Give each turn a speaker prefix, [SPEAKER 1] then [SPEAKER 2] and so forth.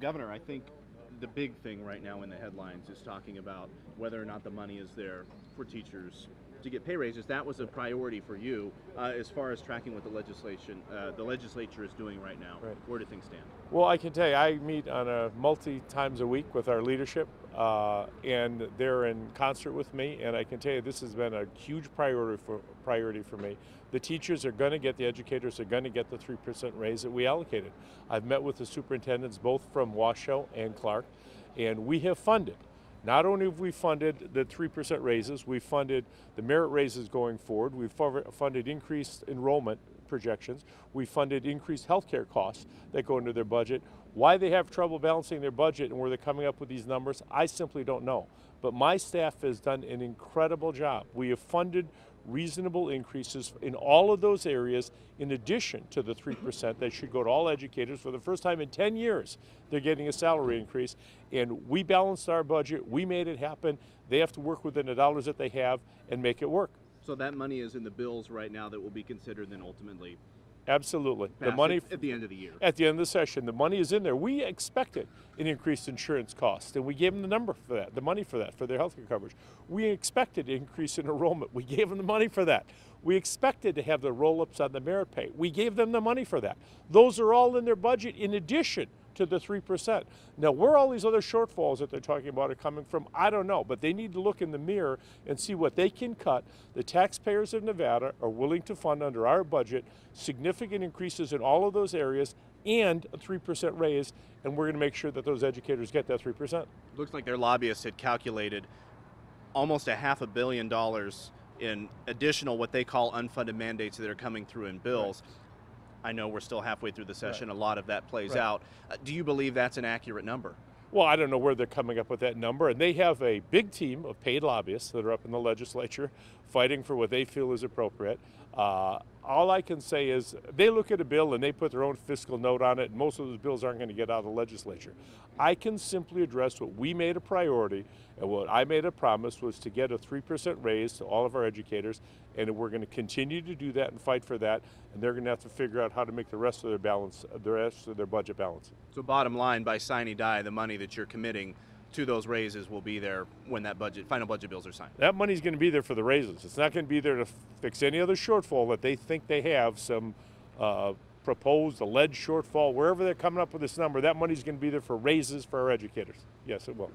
[SPEAKER 1] Governor, I think the big thing right now in the headlines is talking about whether or not the money is there for teachers to get pay raises. That was a priority for you as far as tracking what the legislature is doing right now.
[SPEAKER 2] Right.
[SPEAKER 1] Where do things stand?
[SPEAKER 2] Well, I can tell you, I meet on a times a week with our leadership, and they're in concert with me. And I can tell you, this has been a huge priority for me. The teachers are going to get, the educators are going to get the 3% raise that we allocated. I've met with the superintendents, both from Washoe and Clark, and we have funded. Not only have we funded the 3% raises, we've funded the merit raises going forward, we've funded increased enrollment projections, we funded increased healthcare costs that go into their budget. Why they have trouble balancing their budget and where they're coming up with these numbers, I simply don't know. But my staff has done an incredible job. We have funded reasonable increases in all of those areas in addition to the 3% that should go to all educators. For the first time in 10 years, they're getting a salary increase. And we balanced our budget, we made it happen. They have to work within the dollars that they have and make it work.
[SPEAKER 1] So that money is in the bills right now that will be considered then ultimately.
[SPEAKER 2] Absolutely. The money
[SPEAKER 1] at the end of the year.
[SPEAKER 2] At the end of the session, the money is in there. We expected an increased insurance cost, and we gave them the number for that, the money for that, for their health care coverage. We expected an increase in enrollment. We gave them the money for that. We expected to have the roll-ups on the merit pay. We gave them the money for that. Those are all in their budget in addition to the 3%. Now, where all these other shortfalls that they're talking about are coming from, I don't know, but they need to look in the mirror and see what they can cut. The taxpayers of Nevada are willing to fund under our budget significant increases in all of those areas and a 3% raise, and we're going to make sure that those educators get that 3%.
[SPEAKER 1] Looks like their lobbyists had calculated almost $500 million in additional what they call unfunded mandates that are coming through in bills. Right. I know we're still halfway through the session. Right. A lot of that plays out. Do you believe that's an accurate number?
[SPEAKER 2] Well, I don't know where they're coming up with that number. And they have a big team of paid lobbyists that are up in the legislature fighting for what they feel is appropriate. All I can say is they look at a bill and they put their own fiscal note on it, and most of those bills aren't going to get out of the legislature. I can simply address what we made a priority, and what I made a promise was to get a 3% raise to all of our educators, and we're going to continue to do that and fight for that, and they're going to have to figure out how to make the rest of their budget balance.
[SPEAKER 1] So bottom line, by sine die, the money that you're committing to those raises will be there when that final budget bills are signed.
[SPEAKER 2] That money's going to be there for the raises. It's not going to be there to fix any other shortfall that they think they have, some proposed alleged shortfall, wherever they're coming up with this number. That money's going to be there for raises for our educators. Yes, it will.